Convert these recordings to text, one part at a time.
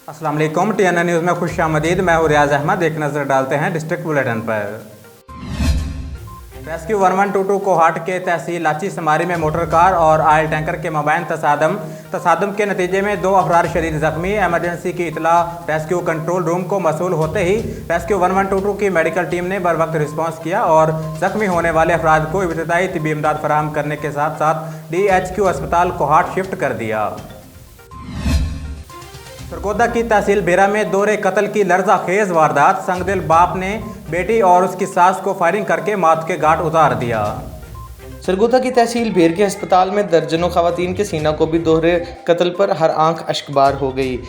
अस्सलाम वालेकुम। TNN news में खुश आमदीद। मैं हूँ रियाज अहमद। एक नज़र डालते हैं डिस्ट्रिक्ट बुलेटिन पर। रेस्क्यू 1122 कोहाट के तहसील लाची समारी में मोटर कार और आयल टैंकर के मबैन तसादम के नतीजे में 2 अफराद शदीद ज़ख्मी। एमरजेंसी की इतला रेस्क्यू कंट्रोल रूम को मसूल होते ही रेस्क्यू 1122 की मेडिकल टीम ने बर वक्त रिस्पॉन्स किया और ज़ख्मी होने वाले अफराद को इब्तदाई तिब्बी इमदाद फराहम करने के साथ साथ DHQ अस्पताल कोहाट शिफ्ट कर दिया। सरगोदा की तहसील बेरा में दोहरे कत्ल की लर्जा खेज वारदात। संगदिल बाप ने बेटी और उसकी सास को फायरिंग करके मौत के घाट उतार दिया। सरगोदा की तहसील बेर के अस्पताल में दर्जनों खवातीन के सीना को भी दोहरे कत्ल पर हर आंख अश्कबार हो गई।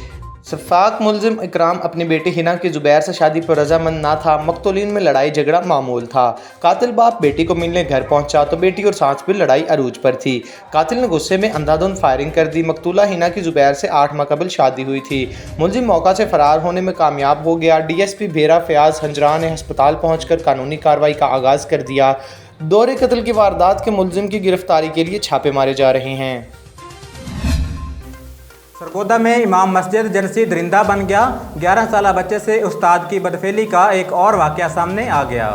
सफाक मुलजिम इकराम अपनी बेटी हिना की जुबैर से शादी पर रजामंद ना था। मकतूलीन में लड़ाई झगड़ा मामूल था। कातिल बाप बेटी को मिलने घर पहुंचा तो बेटी और सास पर लड़ाई अरूज पर थी। कातिल ने गुस्से में अंधाधुंध फायरिंग कर दी। मकतूला हिना की जुबैर से 8 माह कबल शादी हुई थी। मुलजिम मौका से फरार होने में कामयाब हो गया। DSP बेरा फयाज हंजरा ने अस्पताल पहुंचकर कानूनी कार्रवाई का आगाज कर दिया। दोहरे कत्ल की वारदात के मुलजिम की गिरफ्तारी के लिए छापे मारे जा रहे हैं। सरगोदा में इमाम मस्जिद जर्सी दरिंदा बन गया। 11 साल बच्चे से उस्ताद की बदफेली का एक और वाकया सामने आ गया।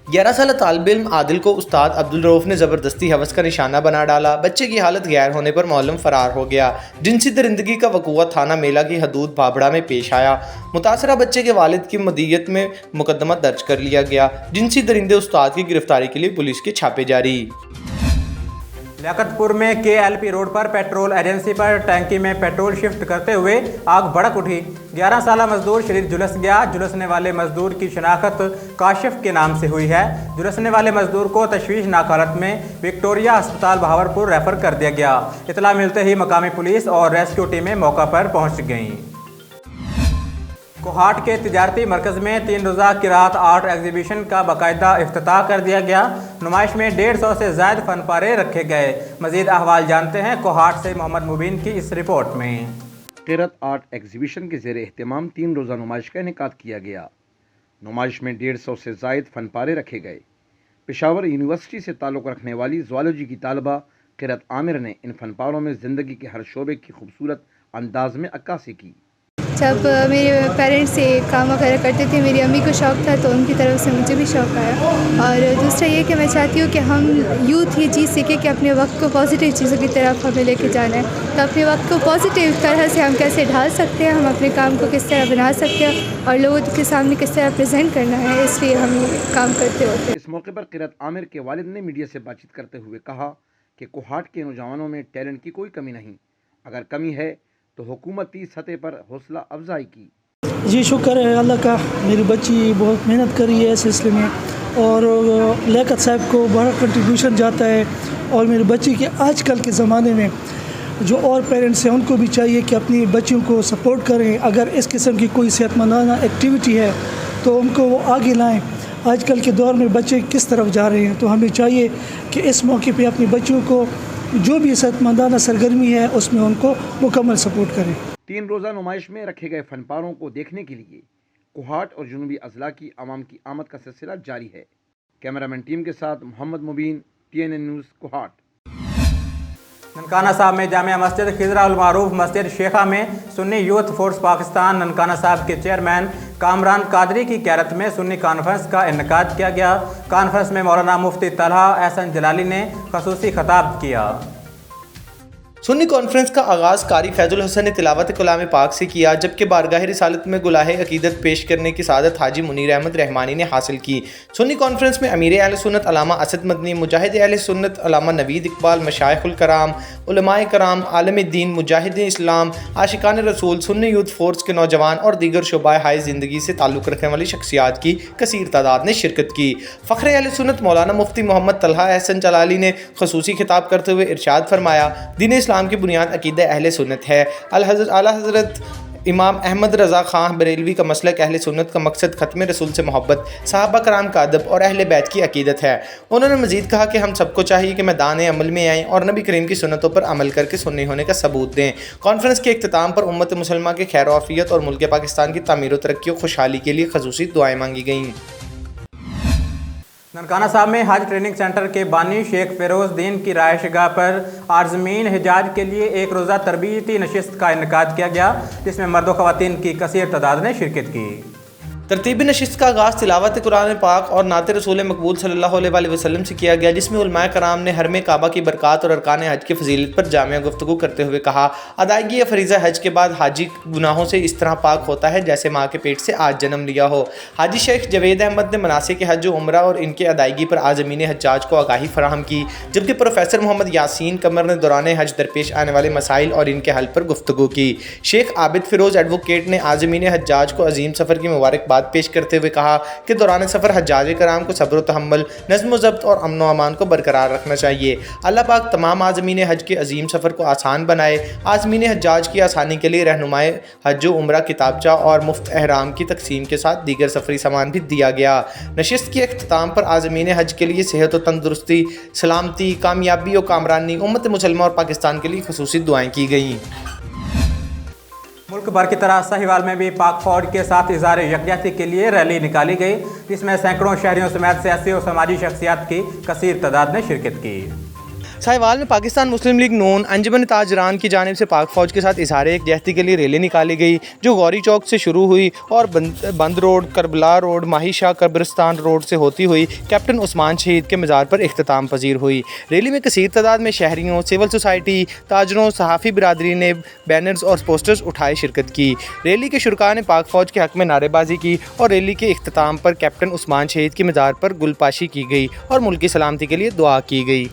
11 साल तालिब इल्म आदिल को उस्ताद अब्दुल रऊफ ने ज़बरदस्ती हवस का निशाना बना डाला। बच्चे की हालत गैर होने पर मौलम फरार हो गया। जिनसी दरिंदगी का वकूआ थाना मेला की हदूद बाबड़ा में पेश आया। मुतासरा बच्चे के वालिद की मदीयत में मुकदमा दर्ज कर लिया गया। जिनसी दरिंदे उस्ताद की गिरफ्तारी के लिए पुलिस के छापे जारी। लियाकतपुर में KLP रोड पर पेट्रोल एजेंसी पर टैंकी में पेट्रोल शिफ्ट करते हुए आग भड़क उठी। 11 साल मजदूर शरीर झुलस गया। झुलसने वाले मजदूर की शनाख्त काशिफ के नाम से हुई है। झुलसने वाले मजदूर को तशवीशनाक हालत में विक्टोरिया अस्पताल बहावरपुर रेफर कर दिया गया। इतला मिलते ही मकामी पुलिस और रेस्क्यू टीमें मौका पर पहुंच गईं। कोहाट के तिजारती मरकज़ में 3 रोज़ा किरात आर्ट एग्जीबिशन का बाकायदा इफ्तिताह कर दिया गया। नुमाइश में 150 से ज़ायद फन पारे रखे गए। मज़ीद अहवाल जानते हैं कोहाट से मोहम्मद मुबीन की इस रिपोर्ट में। किरात आर्ट एग्जीबिशन के ज़ेर एहतमाम 3 रोज़ा नुमाइश का इनेकाद किया गया। नुमाइश में 150 से ज़ायद फन पारे रखे गए। पेशावर यूनिवर्सिटी से ताल्लुक़ रखने वाली ज़ुआलॉजी की तालबा किरात आमिर ने इन फन पारों में ज़िंदगी के हर शोबे की खूबसूरत अंदाज में अक्कासी की। जब मेरे पेरेंट्स ये काम वगैरह करते थे, मेरी अम्मी को शौक़ था तो उनकी तरफ से मुझे भी शौक़ आया। और दूसरा ये कि मैं चाहती हूँ कि हम यूथ ये चीज़ सीखें कि अपने वक्त को पॉजिटिव चीज़ों की तरफ हमें लेके जाना है। तो अपने वक्त को पॉजिटिव तरह से हम कैसे ढाल सकते हैं, हम अपने काम को किस तरह बना सकते हैं और लोगों के सामने किस तरह प्रेजेंट करना है, इसलिए हम ये काम करते होते हैं। इस मौके पर किरात आमिर के वालिद ने मीडिया से बातचीत करते हुए कहा कि कोहाट के नौजवानों में टैलेंट की कोई कमी नहीं, अगर कमी है तो हुकूमती सतह पर हौसला अफजाई की। जी शुक्र है अल्लाह का, मेरी बच्ची बहुत मेहनत कर रही है इस सिलसिले में और लियाकत साहब को बड़ा कंट्रीब्यूशन जाता है। और मेरी बच्ची के आजकल के ज़माने में जो और पेरेंट्स हैं उनको भी चाहिए कि अपनी बच्चियों को सपोर्ट करें। अगर इस किस्म की कोई सेहतमंदाना एक्टिविटी है तो उनको वो आगे लाएं। आजकल के दौर में बच्चे किस तरफ जा रहे हैं, तो हमें चाहिए कि इस मौके पे अपनी बच्चियों को जो भी सेहतमंदाना सरगर्मी है उसमें उनको मुकम्मल सपोर्ट करें। 3 रोज़ा नुमाइश में रखे गए फनपारों को देखने के लिए कोहाट और जुनूबी अजला की आवाम की आमद का सिलसिला जारी है। कैमरामैन टीम के साथ मोहम्मद मुबीन, TNN न्यूज़ कोहाट। ननकाना साहब में जामिया मस्जिद खिजरा उल मारूफ मस्जिद शेखा में सुन्नी यूथ फोर्स पाकिस्तान ननकाना साहब के चेयरमैन कामरान कादरी की क़यादत में सुन्नी कॉन्फ्रेंस का इनेकाद किया गया। कॉन्फ्रेंस में मौलाना मुफ्ती तलहा एहसन जलाली ने खसूसी खिताब किया। सुन्नी कॉन्फ्रेंस का आगाज़ कारी फैजुल हसन ने तिलावत कलाम पाक से किया, जबकि बारगाह रिसालत में गुलाहे अकीदत पेश करने की सादत हाजी मुनीर अहमद रहमानी ने हासिल की। सुन्नी कॉन्फ्रेंस में अमीर अहले सुन्नत अल्लामा असद मदनी, मुजाहिद अहले सुन्नत अल्लामा नवीद इकबाल, मशाइखुल कराम, उलमाए कराम, आलम दीन, मुजाहिदीन इस्लाम, आशिकान रसूल, सुन्नी यूथ फोर्स के नौजवान और दीगर शोबाए हाय ज़िंदगी से ताल्लुक़ रखने वाली शख्सियात की कसीर तादाद ने शिरकत की। फ़ख्र अहले सुन्नत मौलाना मुफ्ती मोहम्मद तलहा एहसन जलाली ने खसूसी खिताब करते हुए इरशाद फरमाया, दीन इस्लाम की बुनियाद अकीदा अहले सुन्नत है। आला हज़रत इमाम अहमद रज़ा ख़ान बरेलवी का मसलक अहले सुन्नत का मकसद ख़त्म रसूल से मोहब्बत, सहाबा कराम का अदब और अहले बैत की अकीदत है। उन्होंने मज़ीद कहा कि हम सबको चाहिए कि मैदान अमल में आएँ और नबी करीम की सुन्नतों पर अमल करके सुन्नी होने का सबूत दें। कॉन्फ्रेंस के इख्तिताम पर उम्मत मुसलमा के खैर आफियत और मुल्क पाकिस्तान की तामीर व तरक्की और खुशहाली के लिए खसूसी दुआएँ मांगी गईं। ननकाना साहब में हज ट्रेनिंग सेंटर के बानी शेख फिरोज दीन की रहायशगाह पर आज़मीन हिजाज के लिए एक रोज़ा तरबियती नशिस्त का इनेकाद किया गया, जिसमें मर्द व ख़वातीन की कसीर तादाद ने शिरकत की। तरतीबी नशिस्त का आगाज़ तिलावत कुरान पाक और नात रसूल मकबूल सल्लल्लाहु अलैहि वसल्लम से किया गया, जिसमें उलमाए कराम ने हरम काबा की बरक़ात और अरकान हज की फजीलत पर जामिया गुफ्तगू करते हुए कहा, अदायगी या फरीज़ा हज के बाद हाजी गुनाहों से इस तरह पाक होता है जैसे माँ के पेट से आज जन्म लिया हो। हाजी शेख जवेद अहमद ने मनासिक हज उम्रा और इनके अदायगी पर आज़मीन हज्जाज को आगाही फराहम की, जबकि प्रोफेसर मोहम्मद यासीन कमर ने दौरान हज दरपेश आने वाले मसाइल और इनके हल पर गुफ्तगू की। शेख आबिद फिरोज एडवोकेट ने आज़मीन हज्जाज को अजीम सफ़र की मुबारकबाद पेश करते हुए कहा कि दौरान सफ़र हज्जाज कराम को सब्र तहम्मुल, नज़्म ज़ब्त और अमन व अमान को बरकरार रखना चाहिए। अल्लाह पाक तमाम आज़मीन हज के अजीम सफ़र को आसान बनाए। आज़मीन हज्जाज की आसानी के लिए रहनुमाए हज उम्रा किताबचा और मुफ्त एहराम की तकसीम के साथ दीगर सफरी सामान भी दिया गया। नशिस्त के अख्ताम पर आज़मीन हज के लिए सेहत व तंदुरुस्ती, सलामती, कामयाबी और कामरानी, उम्मत मुसलमान और पाकिस्तान के लिए खुसूसी दुआएँ की गईं। मुल्क भर की तरह साहिवाल में भी पाक फौज के साथ इज़हार यकजहती के लिए रैली निकाली गई, जिसमें सैकड़ों शहरियों समेत सियासी और समाजी शख्सियात की कसीर तादाद ने शिरकत की। साहिवाल में पाकिस्तान मुस्लिम लीग नून अंजुमन ताजरान की जानिब से पाक फ़ौज के साथ इज़हार यकजहती के लिए रैली निकाली गई, जो गौरी चौक से शुरू हुई और बंद रोड, करबला रोड, माही शाह कब्रिस्तान रोड से होती हुई कैप्टन उस्मान शहीद के मज़ार पर इख्तिताम पजीर हुई। रैली में कसीर तादाद में शहरियों, सिविल सोसाइटी, ताजरों, सहाफ़ी बिरादरी ने बैनर्स और पोस्टर्स उठाए शिरकत की। रैली के शुरका ने पाक फ़ौज के हक़ में नारेबाजी की और रैली के इख्तिताम पर कैप्टन उस्मान शहीद की मज़ार पर गुलपाशी की गई और मुल्क की सलामती के लिए दुआ की गई।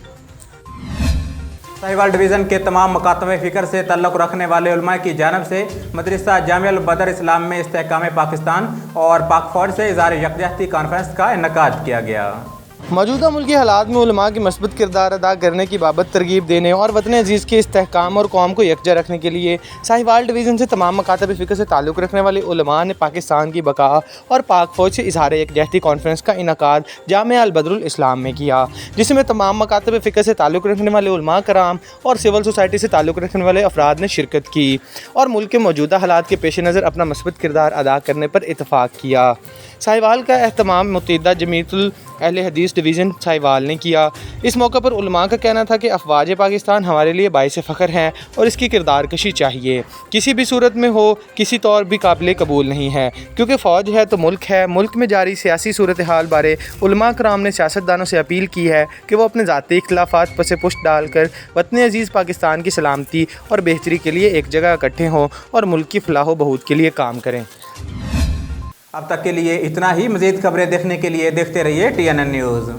साहिवाल डिवीज़न के तमाम मकातब फ़िक्र से तल्लुक़ रखने वाले उलमा की जानिब से मदरसा जामिया अल बदर इस्लाम में इस्तेहकाम पाकिस्तान और पाक फ़ौज से इज़हार यकजहती कॉन्फ्रेंस का इनेकाद किया गया। मौजूदा मुल्की हालात में उलमा की मस्बत किरदार अदा करने की बाबत तरगीब देने और वतन अजीज़ के इस्तेहकाम और कौम को यकजा रखने के लिए साहिवाल डिवीज़न से तमाम मकातब फ़िक्र से ताल्लुक़ रखने वाले उलमा ने पाकिस्तान की बका और पाक फ़ौज से इज़हार यकजहती कॉन्फ्रेंस का इनेकाद जामिया अल बदरुल इस्लाम में किया, जिसमें तमाम मकातब फ़िक्र से ताल्लुक़ रखने वाले उलमा कराम और सिविल सोसाइटी से ताल्लुक़ रखने वाले अफराद ने शिरकत की और मुल्क के मौजूदा हालात के पेश नज़र अपना मस्बत किरदार अदा करने पर इतफ़ाक़ किया। साहिवाल का एहतमाम मुत्तहिदा जमीयतुल अहले हदीस डिवीज़न साहिवाल ने किया। इस मौके पर उलमा का कहना था कि अफ़वाज पाकिस्तान हमारे लिए बाइस फ़ख्र हैं और इसकी किरदार कशी चाहिए, किसी भी सूरत में हो, किसी तौर भी काबिल कबूल नहीं है, क्योंकि फ़ौज है तो मुल्क है। मुल्क में जारी सियासी सूरत हाल बारे उलमा कराम ने सियासतदानों से अपील की है कि वो अपने ज़ाती इख्तिलाफ़ात पर से पुष्ट डालकर वतन अजीज़ पाकिस्तान की सलामती और बेहतरी के लिए एक जगह इकट्ठे हों और मुल्क की फ़लाह व बहूत के लिए काम करें। अब तक के लिए इतना ही। मज़ीद खबरें देखने के लिए देखते रहिए TNN न्यूज़।